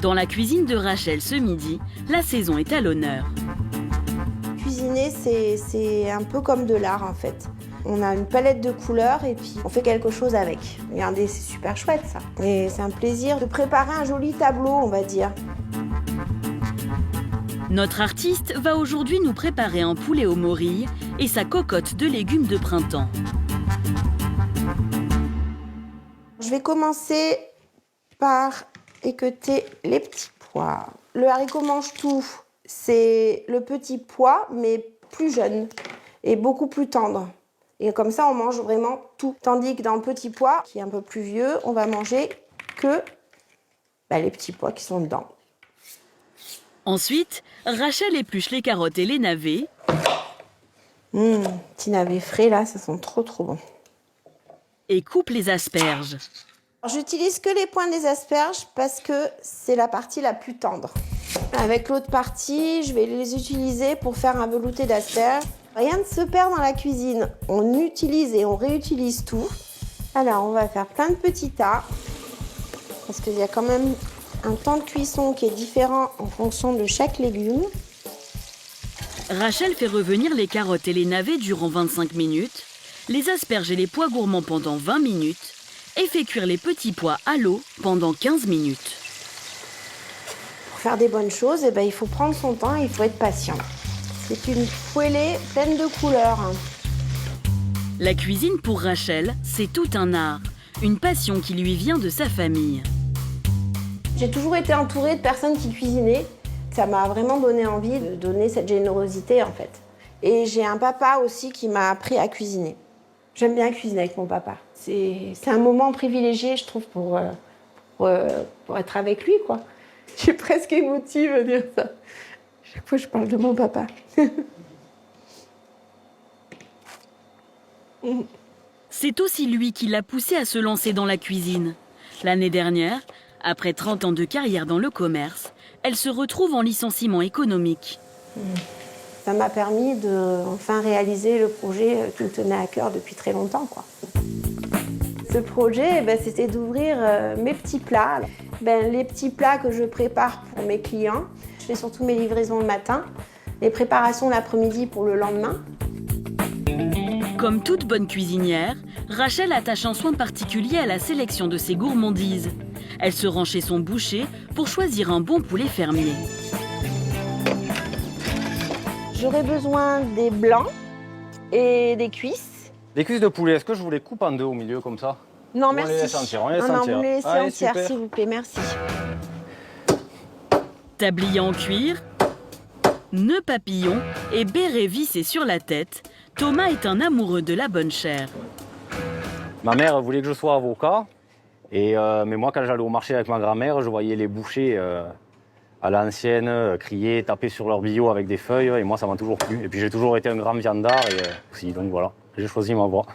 Dans la cuisine de Rachel ce midi, la saison est à l'honneur. Cuisiner, c'est un peu comme de l'art en fait. On a une palette de couleurs et puis on fait quelque chose avec. Regardez, c'est super chouette ça. Et c'est un plaisir de préparer un joli tableau, on va dire. Notre artiste va aujourd'hui nous préparer un poulet aux morilles et sa cocotte de légumes de printemps. Je vais commencer par équeuter les petits pois. Le haricot mange-tout, c'est le petit pois, mais plus jeune et beaucoup plus tendre. Et comme ça, on mange vraiment tout. Tandis que dans le petit pois, qui est un peu plus vieux, on va manger que les petits pois qui sont dedans. Ensuite, Rachel épluche les carottes et les navets. Petits navets frais, là, ça sent trop bon. Et coupe les asperges. J'utilise que les points des asperges parce que c'est la partie la plus tendre. Avec l'autre partie, je vais les utiliser pour faire un velouté d'asperges. Rien ne se perd dans la cuisine. On utilise et on réutilise tout. Alors, on va faire plein de petits tas parce qu'il y a quand même un temps de cuisson qui est différent en fonction de chaque légume. Rachel fait revenir les carottes et les navets durant 25 minutes, les asperges et les pois gourmands pendant 20 minutes et fait cuire les petits pois à l'eau pendant 15 minutes. Pour faire des bonnes choses, il faut prendre son temps et il faut être patient. C'est une poêlée pleine de couleurs. La cuisine pour Rachel, c'est tout un art, une passion qui lui vient de sa famille. J'ai toujours été entourée de personnes qui cuisinaient. Ça m'a vraiment donné envie de donner cette générosité en fait. Et j'ai un papa aussi qui m'a appris à cuisiner. J'aime bien cuisiner avec mon papa. C'est un moment privilégié, je trouve, pour être avec lui, quoi. Je suis presque émotive à dire ça. Chaque fois, je parle de mon papa. C'est aussi lui qui l'a poussée à se lancer dans la cuisine. L'année dernière, après 30 ans de carrière dans le commerce, elle se retrouve en licenciement économique. Ça m'a permis de enfin réaliser le projet qui me tenait à cœur depuis très longtemps, quoi. Ce projet, c'était d'ouvrir mes petits plats. Les petits plats que je prépare pour mes clients. Je fais surtout mes livraisons le matin, les préparations l'après-midi pour le lendemain. Comme toute bonne cuisinière, Rachel attache un soin particulier à la sélection de ses gourmandises. Elle se rend chez son boucher pour choisir un bon poulet fermier. J'aurais besoin des blancs et des cuisses. Des cuisses de poulet, est-ce que je vous les coupe en deux au milieu comme ça? Non, On merci. les laisse entières, Non, vous me les laissez entières, s'il vous plaît, merci. Tablier en cuir, nœud papillon et béret vissé sur la tête, Thomas est un amoureux de la bonne chair. Ma mère voulait que je sois avocat, mais moi quand j'allais au marché avec ma grand-mère, je voyais les bouchers à l'ancienne crier, taper sur leur billot avec des feuilles, et moi ça m'a toujours plu. Et puis j'ai toujours été un grand viandard, aussi, donc voilà, j'ai choisi ma voie.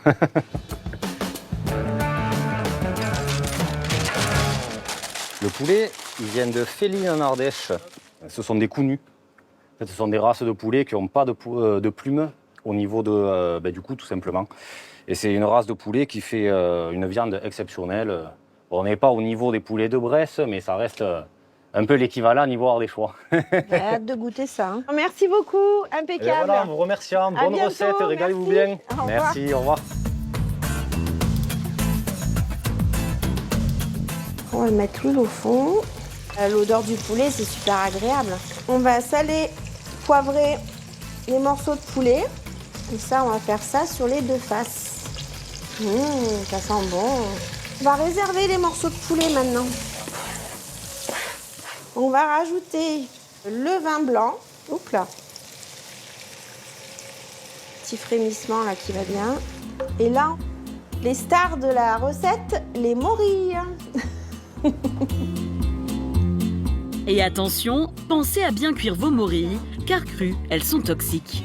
Le poulet, il vient de Féline en Ardèche. Ce sont des coups nus. En fait, ce sont des races de poulets qui n'ont pas de plumes au niveau du cou, tout simplement. Et c'est une race de poulet qui fait une viande exceptionnelle. On n'est pas au niveau des poulets de Bresse, mais ça reste un peu l'équivalent niveau ardéchois. J'ai hâte de goûter ça. Merci beaucoup, impeccable. Et voilà, en vous remerciant. Bonne bientôt, recette, régalez-vous merci. bien. Merci, au revoir. On va mettre l'huile au fond. L'odeur du poulet, c'est super agréable. On va saler, poivrer les morceaux de poulet. Et ça, on va faire ça sur les deux faces. Ça sent bon. On va réserver les morceaux de poulet maintenant. On va rajouter le vin blanc. Oups là. Petit frémissement là qui va bien. Et là, les stars de la recette, les morilles. Et attention, pensez à bien cuire vos morilles, car crues, elles sont toxiques.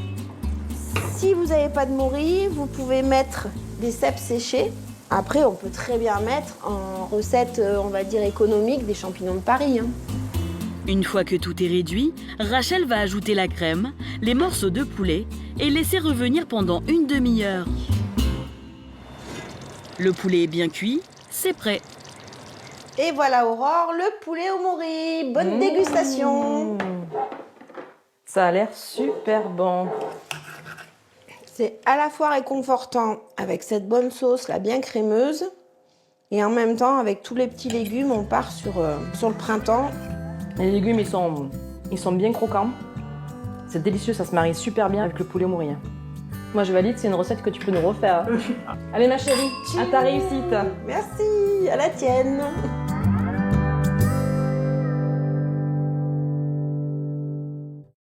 Si vous n'avez pas de morilles, vous pouvez mettre des cèpes séchés. Après, on peut très bien mettre en recette, on va dire économique, des champignons de Paris. Une fois que tout est réduit, Rachel va ajouter la crème, les morceaux de poulet et laisser revenir pendant une demi-heure. Le poulet est bien cuit, c'est prêt. Et voilà Aurore, le poulet au mori. Bonne dégustation. Ça a l'air super bon. C'est à la fois réconfortant avec cette bonne sauce là bien crémeuse et en même temps avec tous les petits légumes, on part sur le printemps. Les légumes, ils sont bien croquants. C'est délicieux, ça se marie super bien avec le poulet au mori. Moi, je valide, c'est une recette que tu peux nous refaire. Allez, ma chérie, à ta réussite. Merci, à la tienne.